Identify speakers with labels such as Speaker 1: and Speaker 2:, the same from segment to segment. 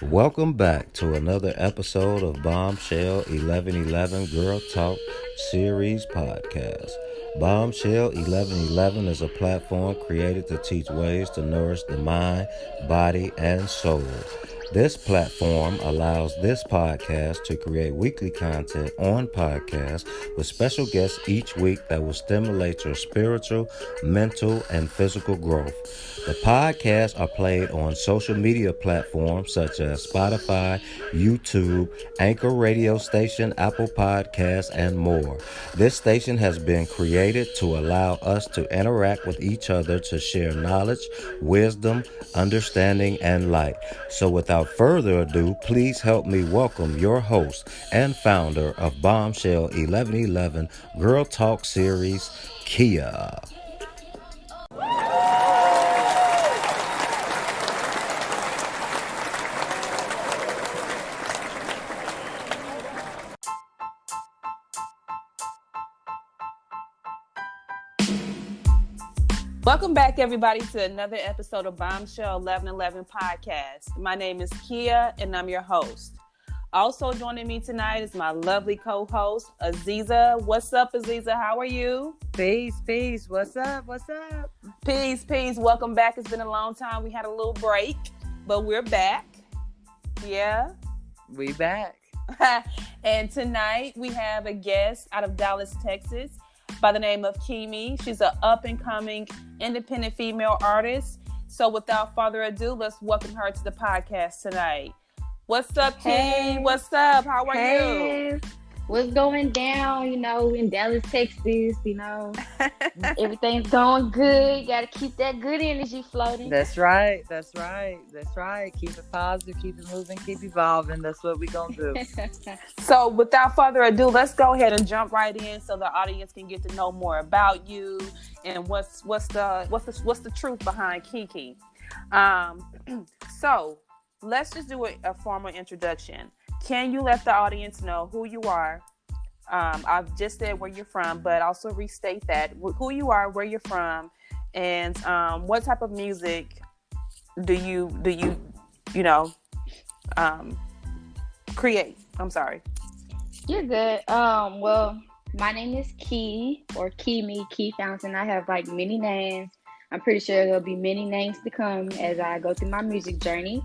Speaker 1: Welcome back to another episode of Bombshell 1111 Girl Talk Series Podcast. Bombshell 1111 is a platform created to teach ways to nourish the mind, body, and soul. This platform allows this podcast to create weekly content on podcasts with special guests each week that will stimulate your spiritual, mental, and physical growth. The podcasts are played on social media platforms such as Spotify, YouTube, Anchor Radio Station, Apple Podcasts, and more. This station has been created to allow us to interact with each other to share knowledge, wisdom, understanding, and light. So without further ado, please help me welcome your host and founder of Bombshell 1111 Girl Talk Series, Keya.
Speaker 2: Welcome back, everybody, to another episode of Bombshell 1111 Podcast. My name is Keya, and I'm your host. Also joining me tonight is my lovely co-host, Aziza. What's up, Aziza? How are you?
Speaker 3: Peace. What's up?
Speaker 2: Peace. Welcome back. It's been a long time. We had a little break, but we're back. Yeah.
Speaker 3: We back.
Speaker 2: And tonight we have a guest out of Dallas, Texas, by the name of KEEME. She's an up-and-coming independent female artist. So without further ado, let's welcome her to the podcast tonight. What's up, KEEME? What's up? How are you?
Speaker 4: What's going down, in Dallas, Texas, everything's going good. You got to keep that good energy floating.
Speaker 3: That's right. Keep it positive, keep it moving, keep evolving. That's what we're going to do.
Speaker 2: So without further ado, let's go ahead and jump right in so the audience can get to know more about you and what's the truth behind Kiki. So let's just do a formal introduction. Can you let the audience know who you are? I've just said where you're from, but also restate that who you are, where you're from, and what type of music do you create? I'm sorry.
Speaker 4: You're good. Well, my name is Key or KEEME, Key Fountain. I have many names. I'm pretty sure there'll be many names to come as I go through my music journey.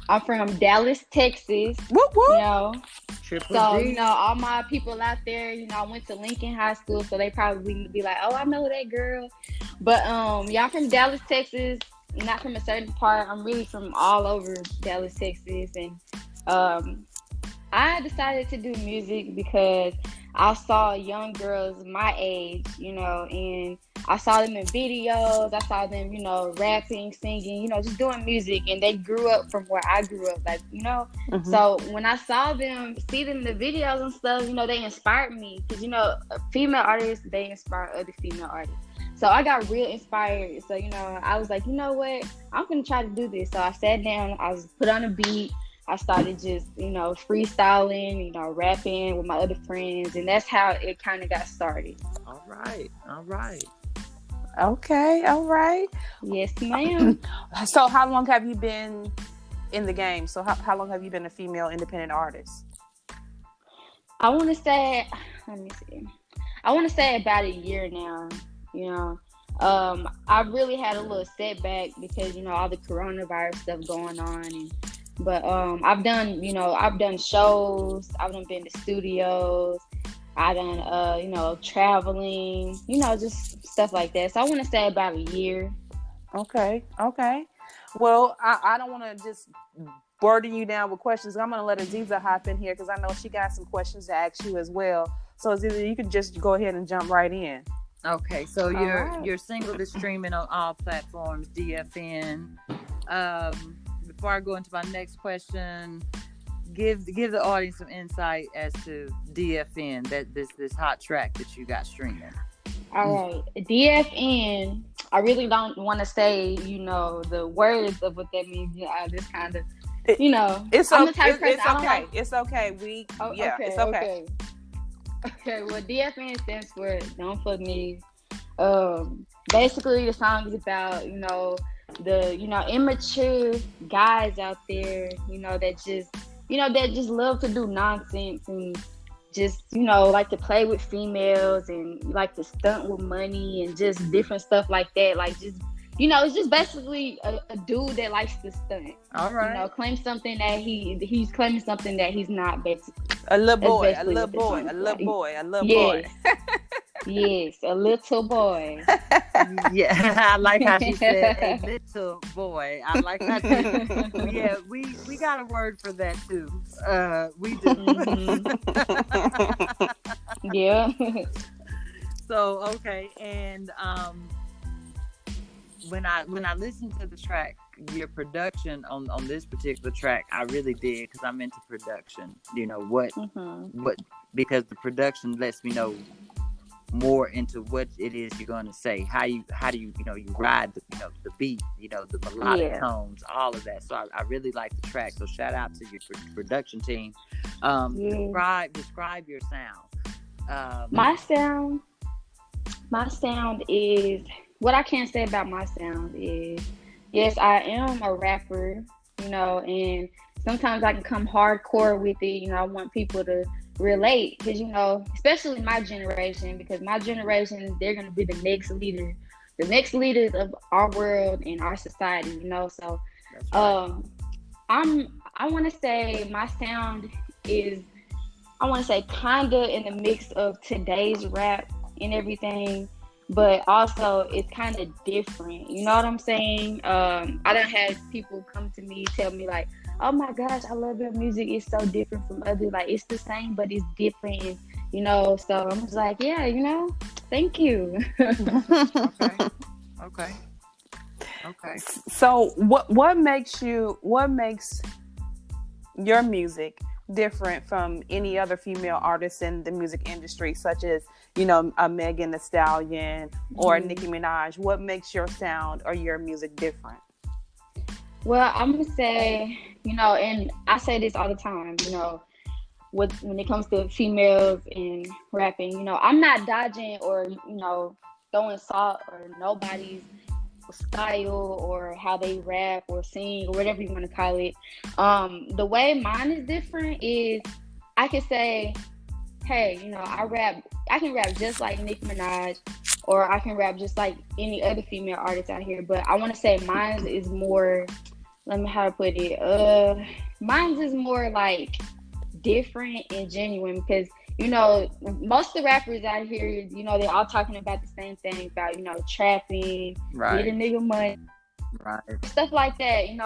Speaker 4: I'm from Dallas, Texas.
Speaker 2: Whoop, whoop.
Speaker 4: So, all my people out there, I went to Lincoln High School, so they probably be like, oh, I know that girl. But, I'm from Dallas, Texas, not from a certain part. I'm really from all over Dallas, Texas. And I decided to do music because I saw young girls my age, and I saw them in videos. I saw them, rapping, singing, just doing music. And they grew up from where I grew up, Mm-hmm. So when I see them in the videos and stuff, they inspired me. Because, female artists, they inspire other female artists. So I got real inspired. So, I was like, you know what? I'm going to try to do this. So I sat down. I was put on a beat. I started just, freestyling, rapping with my other friends. And that's how it kind of got started.
Speaker 3: All right.
Speaker 2: Okay, all right.
Speaker 4: Yes, ma'am.
Speaker 2: So how long have you been in the game? So how long have you been a female independent artist?
Speaker 4: I want to say about a year now, I really had a little setback because, all the coronavirus stuff going on. But I've done shows. I've been to studios. I done, traveling, just stuff like that. So I want to say about a year.
Speaker 2: Okay. Well, I don't want to just burden you down with questions. I'm going to let Aziza hop in here because I know she got some questions to ask you as well. So Aziza, you can just go ahead and jump right in.
Speaker 3: Okay, so your single is streaming on all platforms, DFN. Before I go into my next question, give the audience some insight as to DFN, that this hot track that you got streaming.
Speaker 4: All right, DFN. I really don't want to say, the words of what that means. I just kind of,
Speaker 2: it's
Speaker 4: I'm the type of person.
Speaker 2: It's okay. It's okay. It's okay.
Speaker 4: Okay. Well, DFN stands for Don't Fuck Me. Basically, the song is about, the immature guys out there, that just love to do nonsense and just like to play with females and like to stunt with money and just different stuff like that. Like just it's just basically a dude that likes to stunt.
Speaker 3: All right.
Speaker 4: Claim something that he's claiming something that he's not, basically.
Speaker 2: A little boy.
Speaker 4: Yes, a little boy.
Speaker 3: Yeah, I like how she said a little boy. I like how she, yeah, we got a word for that too. We do.
Speaker 4: Yeah.
Speaker 3: So okay, and when I listened to the track, your production on this particular track, I really did, because I'm into production. What because the production lets me know more into what it is you're going to say, how do you you ride the the beat, the melodic tones, all of that. So I really like the track. So shout out to your production team. Describe your sound.
Speaker 4: My sound is, what I can say about my sound is, yes, I am a rapper, and sometimes I can come hardcore with it. I want people to relate, because especially my generation, because my generation, they're going to be the next leaders of our world and our society. So right. I want to say my sound is, I want to say, kind of in the mix of today's rap and everything, but also it's kind of different. You know what I'm saying? I done had people come to me, tell me like, oh my gosh, I love your music. It's so different from other, like it's the same, but it's different. And, so I'm just like, yeah, thank you.
Speaker 3: Okay.
Speaker 2: So what makes your music different from any other female artists in the music industry, such as, a Megan Thee Stallion or Nicki Minaj? What makes your sound or your music different?
Speaker 4: Well, I'm going to say, and I say this all the time, when it comes to females and rapping, I'm not dodging or, throwing salt or nobody's style or how they rap or sing or whatever you want to call it. The way mine is different is, I can say, hey, I can rap just like Nicki Minaj, or I can rap just like any other female artist out here, but I want to say mine is more, how to put it, mine is more like different and genuine, because most of the rappers out here, they're all talking about the same thing, about trapping,
Speaker 3: right,
Speaker 4: getting nigga money,
Speaker 3: right,
Speaker 4: stuff like that. And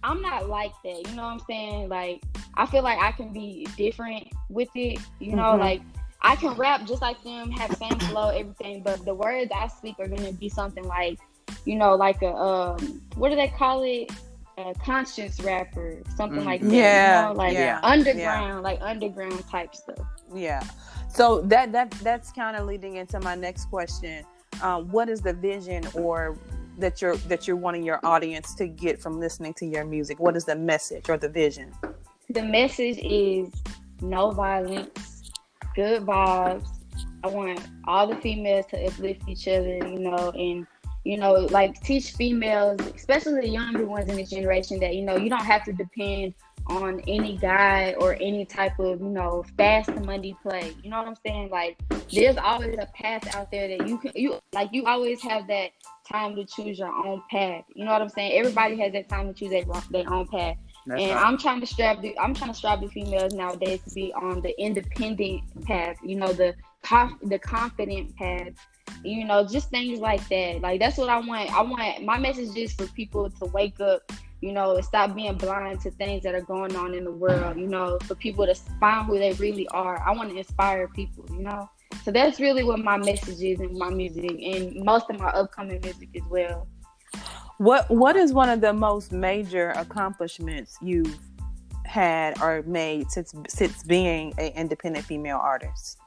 Speaker 4: I'm not like that. You know what I'm saying? Like, I feel like I can be different with it. Like I can rap just like them, have the same flow, everything, but the words I speak are gonna be something like, like a what do they call it? A conscious rapper, something like that.
Speaker 2: Yeah,
Speaker 4: underground, like underground type stuff.
Speaker 2: Yeah. So that's kind of leading into my next question. What is the vision or that you're wanting your audience to get from listening to your music? What is the message or the vision?
Speaker 4: The message is no violence, good vibes. I want all the females to uplift each other, and like teach females, especially the younger ones in this generation, that, you don't have to depend on any guy or any type of, fast money play. You know what I'm saying? Like, there's always a path out there that you always have that time to choose your own path. You know what I'm saying? Everybody has that time to choose their own path. That's and right. I'm trying to strive the females nowadays to be on the independent path, the confident path, just things like that. Like, that's what I want. I want my message is for people to wake up, and stop being blind to things that are going on in the world, for people to find who they really are. I want to inspire people, So that's really what my message is in my music and most of my upcoming music as well.
Speaker 2: What is one of the most major accomplishments you've had or made since being an independent female artist?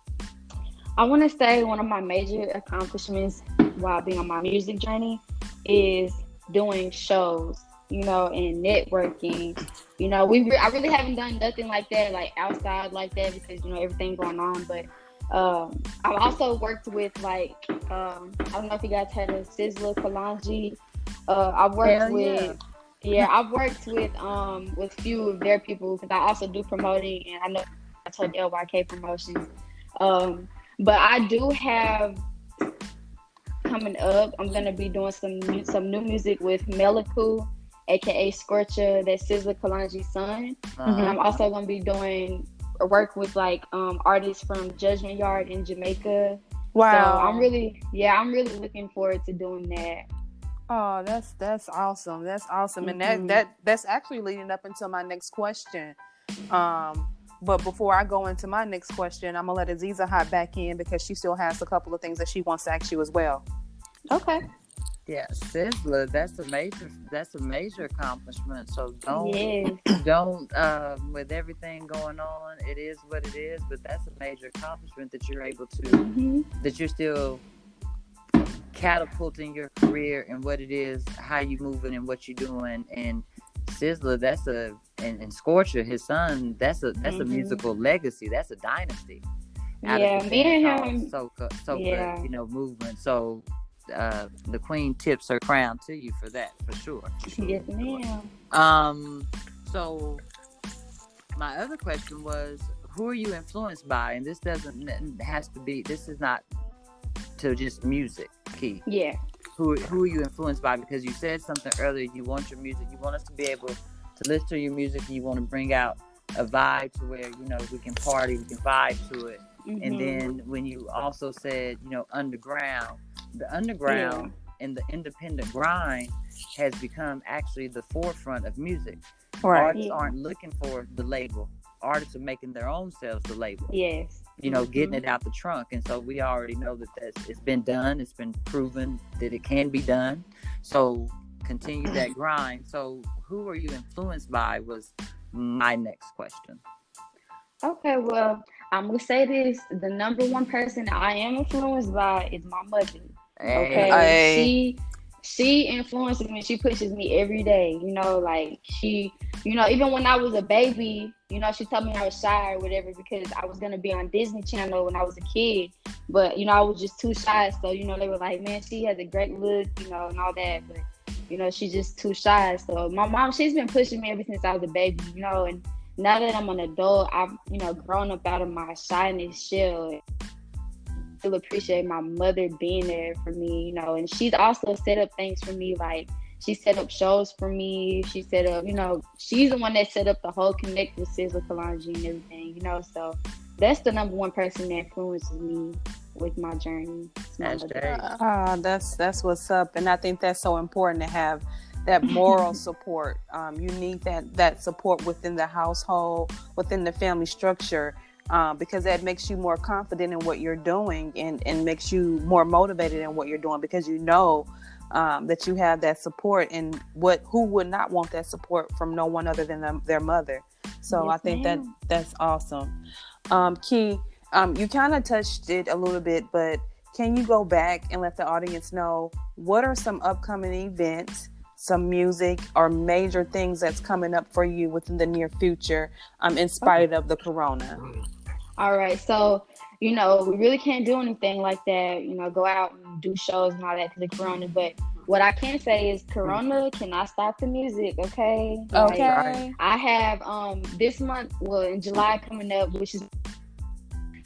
Speaker 4: I want to say one of my major accomplishments while being on my music journey is doing shows, and networking. I really haven't done nothing like that, like outside like that, because everything going on. But I've also worked with like I don't know if you guys heard of Sizzler Kalanji. I've worked
Speaker 3: Hell yeah.
Speaker 4: with I've worked with few of their people because I also do promoting, and I know I told LYK Promotions. But I do have coming up. I'm gonna be doing some new music with Meliku, aka Scorcher, that's Sizzler Kalanji's son. And I'm also gonna be doing work with like artists from Judgment Yard in Jamaica.
Speaker 2: Wow.
Speaker 4: So I'm really looking forward to doing that.
Speaker 2: Oh, that's awesome. That's awesome. And that's actually leading up into my next question. But before I go into my next question, I'm gonna let Aziza hop back in because she still has a couple of things that she wants to ask you as well.
Speaker 4: Okay.
Speaker 3: Yeah, Sizzler, that's a major accomplishment. So don't with everything going on, it is what it is, but that's a major accomplishment that you're able to that you're still catapulting your career and what it is, how you moving and what you're doing. And Sizzler, and Scorcher, his son, that's a musical legacy. That's a dynasty.
Speaker 4: Yeah, me and him.
Speaker 3: So good, movement. So the queen tips her crown to you for that, for sure.
Speaker 4: Yes, ma'am.
Speaker 3: So my other question was, who are you influenced by? And this this is not to just music, Key.
Speaker 4: Yeah.
Speaker 3: Who are you influenced by? Because you said something earlier, you want your music, you want us to be able to listen to your music, and you want to bring out a vibe to where, we can party, we can vibe to it. And then when you also said, underground, the underground and the independent grind has become actually the forefront of music. Right. Artists aren't looking for the label. Artists are making their own selves the label.
Speaker 4: Yes.
Speaker 3: Getting it out the trunk. And so we already know that it's been done. It's been proven that it can be done. So continue that grind. So who are you influenced by was my next question.
Speaker 4: Okay, well, I'm going to say this. The number one person I am influenced by is my mother. Okay?
Speaker 2: Hey.
Speaker 4: She influences me. She pushes me every day. Like she, even when I was a baby, she told me I was shy or whatever because I was going to be on Disney Channel when I was a kid. But, I was just too shy. So, they were like, man, she has a great look, and all that. But, she's just too shy. So my mom, she's been pushing me ever since I was a baby, and now that I'm an adult, I've, grown up out of my shyness shell. I still appreciate my mother being there for me, and she's also set up things for me. Like, she set up shows for me. She set up, she's the one that set up the whole Connect with Sizzler Kalanji and everything, so that's the number one person that influences me with my journey.
Speaker 3: That's
Speaker 2: what's up. And I think that's so important to have that moral support. You need that support within the household, within the family structure, because that makes you more confident in what you're doing and makes you more motivated in what you're doing because that you have that support, and who would not want that support from no one other than their mother. So yes, I think that's awesome. Key, you kind of touched it a little bit, but can you go back and let the audience know what are some upcoming events, some music or major things that's coming up for you within the near future, in spite of the corona?
Speaker 4: All right. So, we really can't do anything like that, go out and do shows and all that because of corona. But what I can say is corona cannot stop the music. Okay.
Speaker 2: Okay.
Speaker 4: I have, this month, in July coming up, which is,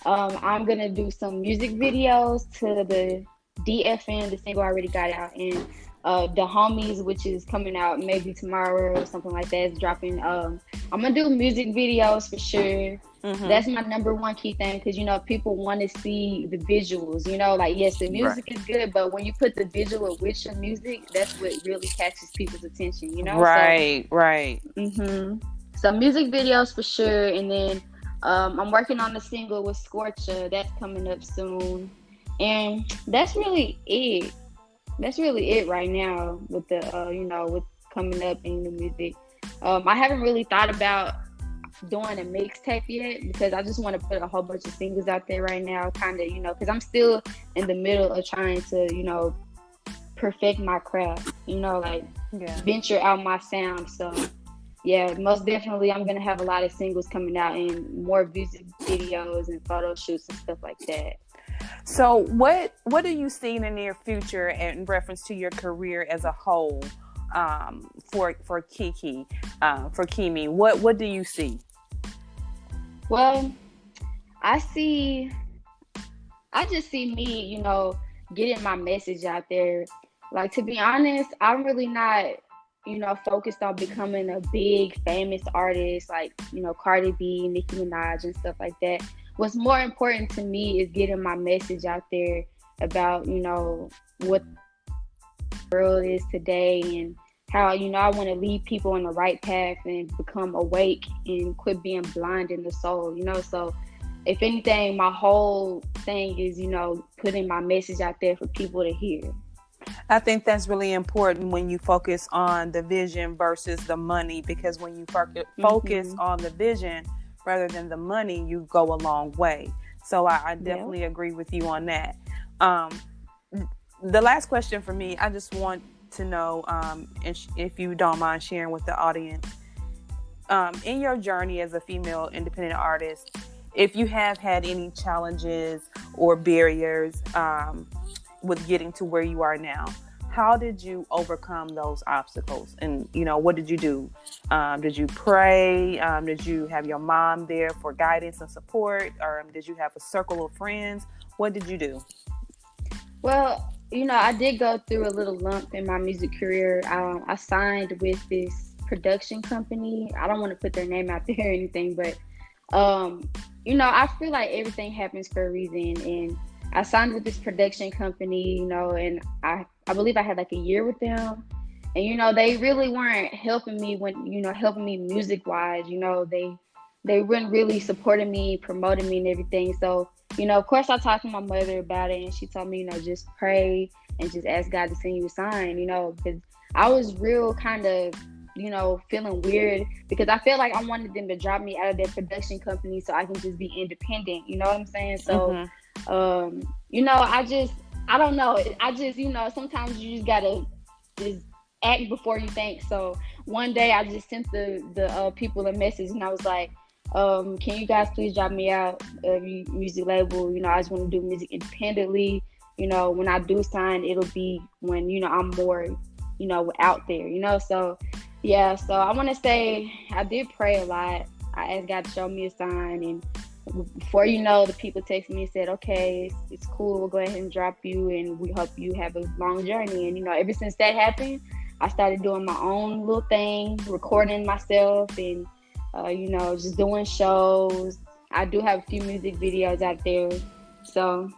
Speaker 4: I'm going to do some music videos to the DFN, the single I already got out, and the Homies, which is coming out maybe tomorrow or something like that, is dropping. I'm gonna do music videos for sure. That's my number one key thing because people want to see the visuals. Like, yes, the music is good, but when you put the visual with your music, that's what really catches people's attention.
Speaker 2: Right.
Speaker 4: So music videos for sure, and then I'm working on the single with Scorcher that's coming up soon, and that's really it. That's really it right now with the, with coming up in the music. I haven't really thought about doing a mixtape yet because I just want to put a whole bunch of singles out there right now, kind of, because I'm still in the middle of trying to, perfect my craft, venture out my sound. So yeah, most definitely, I'm gonna have a lot of singles coming out and more music videos and photo shoots and stuff like that.
Speaker 2: So, what do you see in the near future in reference to your career as a whole, for Kiki, for KEEME? What do you see?
Speaker 4: Well, I see, I just see me, getting my message out there. Like, to be honest, I'm really not, focused on becoming a big famous artist like, Cardi B, Nicki Minaj, and stuff like that. What's more important to me is getting my message out there about, what the world is today and how, I want to lead people on the right path and become awake and quit being blind in the soul. So if anything, my whole thing is, putting my message out there for people to hear.
Speaker 2: I think that's really important when you focus on the vision versus the money, because when you focus on the vision rather than the money, you go a long way. So I definitely agree with you on that. The last question for me, I just want to know, if you don't mind sharing with the audience, in your journey as a female independent artist, if you have had any challenges or barriers with getting to where you are now, how did you overcome those obstacles? And, what did you do? Did you pray? Did you have your mom there for guidance and support? Or did you have a circle of friends? What did you do?
Speaker 4: Well, I did go through a little lump in my music career. I signed with this production company. I don't want to put their name out there or anything, but, I feel like everything happens for a reason. And I signed with this production company, and I believe I had like a year with them. And, they really weren't helping me helping me music wise. They weren't really supporting me, promoting me and everything. So, of course I talked to my mother about it, and she told me, just pray and just ask God to send you a sign, because I was real kind of, feeling weird because I felt like I wanted them to drop me out of their production company so I can just be independent. You know what I'm saying? So, I don't know. I just, sometimes you just gotta just act before you think. So one day I just sent the people a message, and I was like, can you guys please drop me out of your music label? I just want to do music independently. When I do sign, it'll be when, I'm more, out there, so yeah. So I want to say I did pray a lot. I asked God to show me a sign, and before the people texted me and said, okay, it's cool, we'll go ahead and drop you, and we hope you have a long journey. And ever since that happened, I started doing my own little thing, recording myself, and just doing shows. I do have a few music videos out there. So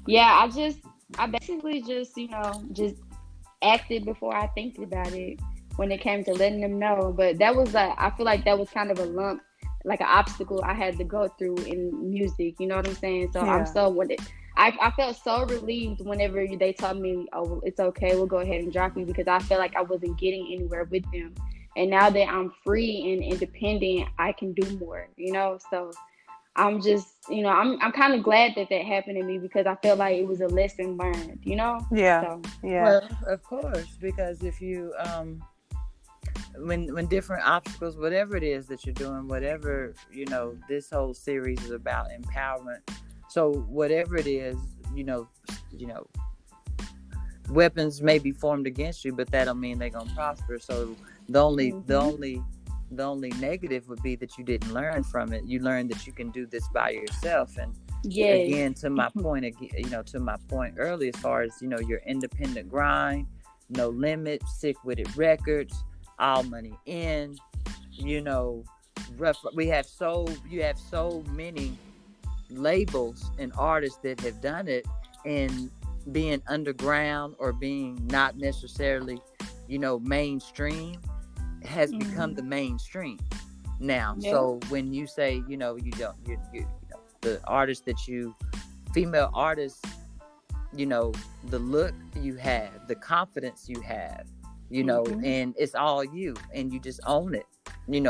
Speaker 4: yeah, I basically just just acted before I think about it when it came to letting them know. But that was I feel like that was kind of a lump, like an obstacle I had to go through in music. You know what I'm saying? So yeah. I felt so relieved whenever they told me, oh, it's okay, we'll go ahead and drop you, because I felt like I wasn't getting anywhere with them. And now that I'm free and independent, I can do more, So I'm just, I'm kind of glad that happened to me, because I felt like it was a lesson learned,
Speaker 2: Yeah.
Speaker 4: So,
Speaker 2: yeah.
Speaker 3: Well, of course, because if you, when different obstacles, whatever it is that you're doing, whatever, this whole series is about empowerment. So whatever it is, weapons may be formed against you, but that don't mean they're gonna prosper. So the only negative would be that you didn't learn from it. You learned that you can do this by yourself. And again, to my point, to my point earlier, as far as your independent grind, No Limit, Sick With It Records, All Money In, rough. You have so many labels and artists that have done it, and being underground or being not necessarily mainstream has become the mainstream now. Yeah. So when you say the artists female artists, the look you have, the confidence you have, and it's all you, and you just own it,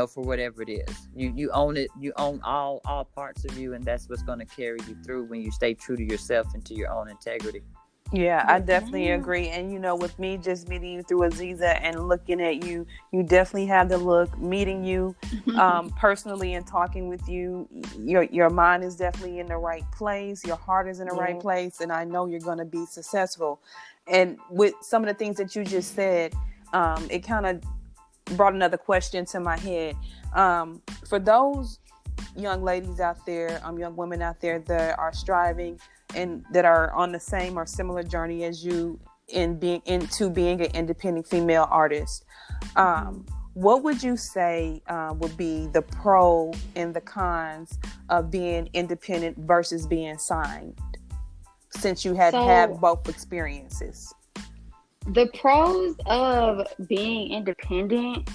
Speaker 3: for whatever it is. You own it. You own all parts of you, and that's what's going to carry you through when you stay true to yourself and to your own integrity.
Speaker 2: Yeah, I definitely agree. And with me just meeting you through Aziza and looking at you, you definitely have the look. Meeting you personally and talking with you, your mind is definitely in the right place. Your heart is in the right place, and I know you're going to be successful. And with some of the things that you just said, it kind of brought another question to my head. For those young ladies out there, young women out there that are striving and that are on the same or similar journey as you in being an independent female artist, what would you say would be the pro and the cons of being independent versus being signed, since you had both experiences?
Speaker 4: The pros of being independent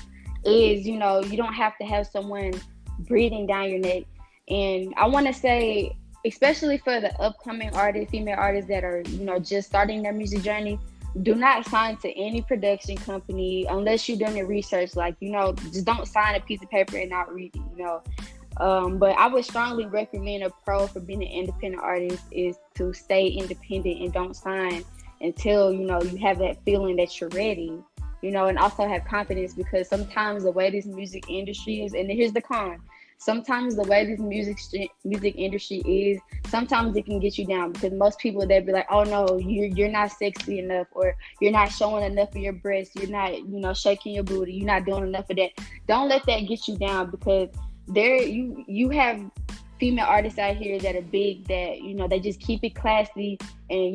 Speaker 4: is, you don't have to have someone breathing down your neck. And I want to say, especially for the upcoming female artists that are, just starting their music journey, do not sign to any production company unless you've done your research. Like, just don't sign a piece of paper and not read it, But I would strongly recommend a pro for being an independent artist is to stay independent and don't sign until, you have that feeling that you're ready, and also have confidence, because sometimes the way this music industry is, and here's the con, sometimes the way this music industry is, sometimes it can get you down, because most people, they'll be like, oh no, you're not sexy enough, or you're not showing enough of your breasts, you're not, shaking your booty, you're not doing enough of that. Don't let that get you down, because you have female artists out here that are big, that, they just keep it classy, and,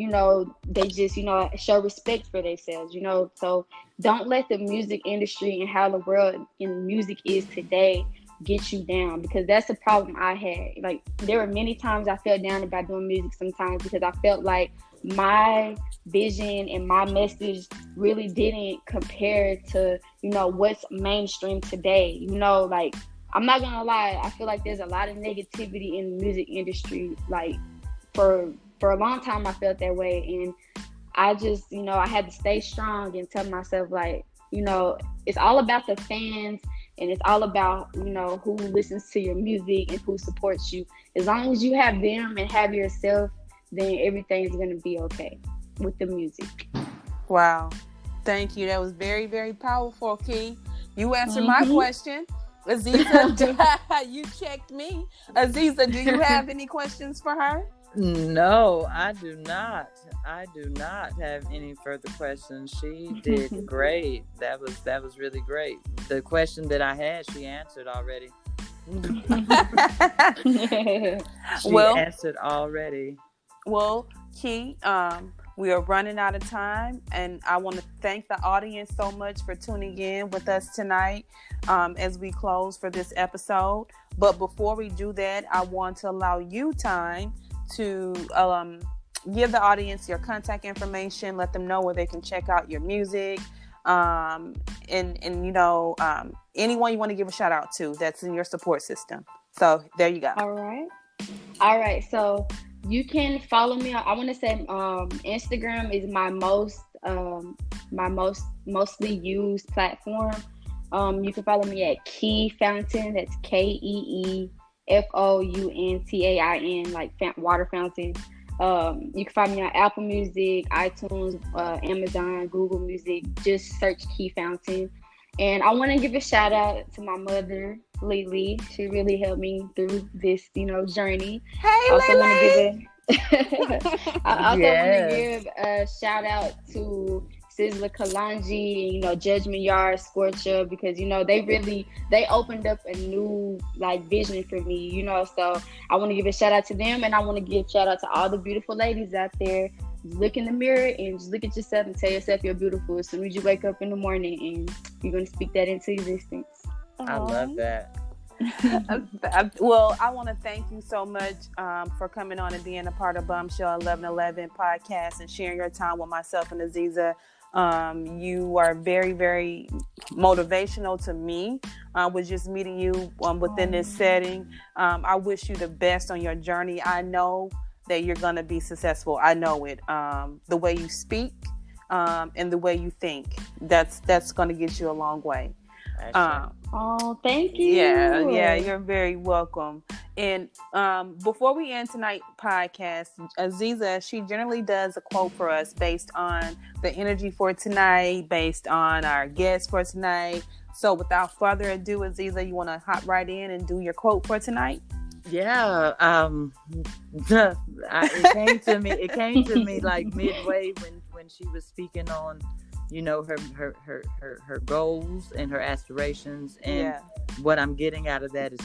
Speaker 4: they just, show respect for themselves, so don't let the music industry and how the world in music is today get you down, because that's the problem I had. Like, there were many times I felt down about doing music sometimes, because I felt like my vision and my message really didn't compare to, what's mainstream today. Like, I'm not gonna lie, I feel like there's a lot of negativity in the music industry. Like, for a long time I felt that way, and I just, I had to stay strong and tell myself, like, it's all about the fans, and it's all about, who listens to your music and who supports you. As long as you have them and have yourself, then everything's going to be okay with the music.
Speaker 2: Wow. Thank you. That was very, very powerful, Key. You answered my question. Aziza, you checked me. Aziza, do you have any questions for her?
Speaker 3: No, I do not. I do not have any further questions. She did great. That was really great. The question that I had, she answered already. She answered already.
Speaker 2: Well, Key, we are running out of time, and I want to thank the audience so much for tuning in with us tonight as we close for this episode. But before we do that, I want to allow you time to give the audience your contact information, let them know where they can check out your music, and anyone you want to give a shout out to that's in your support system. So there you go.
Speaker 4: All right. So you can follow me. I want to say Instagram is my mostly used platform. You can follow me at Key Fountain. That's KEEFOUNTAIN, like water fountain. You can find me on Apple Music, iTunes, Amazon, Google Music. Just search Key Fountain. And I want to give a shout out to my mother, Lily. She really helped me through this, journey.
Speaker 2: Hey, Lily!
Speaker 4: I also want to give a shout out to Sizzla Kalonji, Judgment Yard, Scorcher, because, they opened up a new, vision for me, so I want to give a shout out to them, and I want to give a shout out to all the beautiful ladies out there. Just look in the mirror and just look at yourself and tell yourself you're beautiful as soon as you wake up in the morning, and you're going to speak that into existence.
Speaker 3: I love that.
Speaker 2: Well, I want to thank you so much for coming on and being a part of Bombshell 1111 podcast and sharing your time with myself and Aziza. You are very, very motivational to me with just meeting you within this setting. I wish you the best on your journey. I know that you're going to be successful. I know it. The way you speak and the way you think, that's going to get you a long way.
Speaker 4: Thank you.
Speaker 2: Yeah, you're very welcome. And before we end tonight's podcast, Aziza, she generally does a quote for us based on the energy for tonight, based on our guests for tonight. So without further ado, Aziza, you want to hop right in and do your quote for tonight?
Speaker 3: Yeah. It came to me like midway when she was speaking on, her goals and her aspirations, and what I'm getting out of that is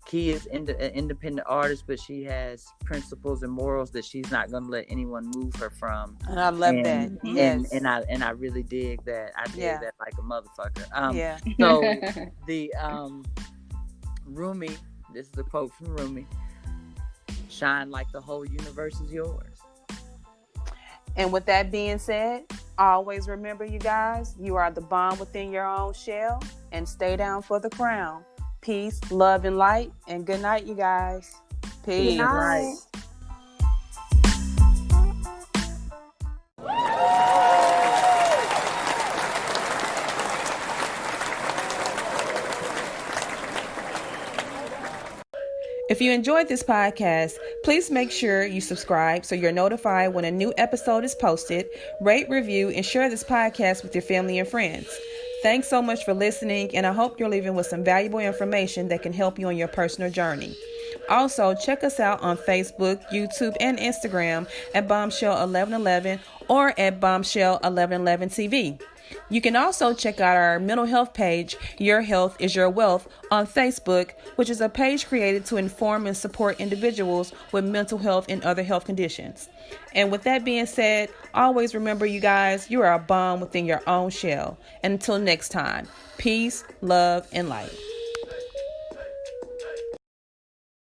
Speaker 3: Key is an independent artist, but she has principles and morals that she's not going to let anyone move her from.
Speaker 2: And I love that. Yes.
Speaker 3: And I really dig that. I dig that like a motherfucker. So the Rumi, this is a quote from Rumi: "Shine like the whole universe is yours."
Speaker 2: And with that being said, always remember, you guys, you are the bomb within your own shell, and stay down for the crown. Peace, love, and light. And good night, you guys. Peace.
Speaker 4: Good night.
Speaker 2: If you enjoyed this podcast, please make sure you subscribe so you're notified when a new episode is posted. Rate, review, and share this podcast with your family and friends. Thanks so much for listening, and I hope you're leaving with some valuable information that can help you on your personal journey. Also, check us out on Facebook, YouTube, and Instagram at Bombshell 1111 or at Bombshell 1111 TV. You can also check out our mental health page, Your Health is Your Wealth, on Facebook, which is a page created to inform and support individuals with mental health and other health conditions. And with that being said, always remember, you guys, you are a bomb within your own shell. And until next time, peace, love, and light.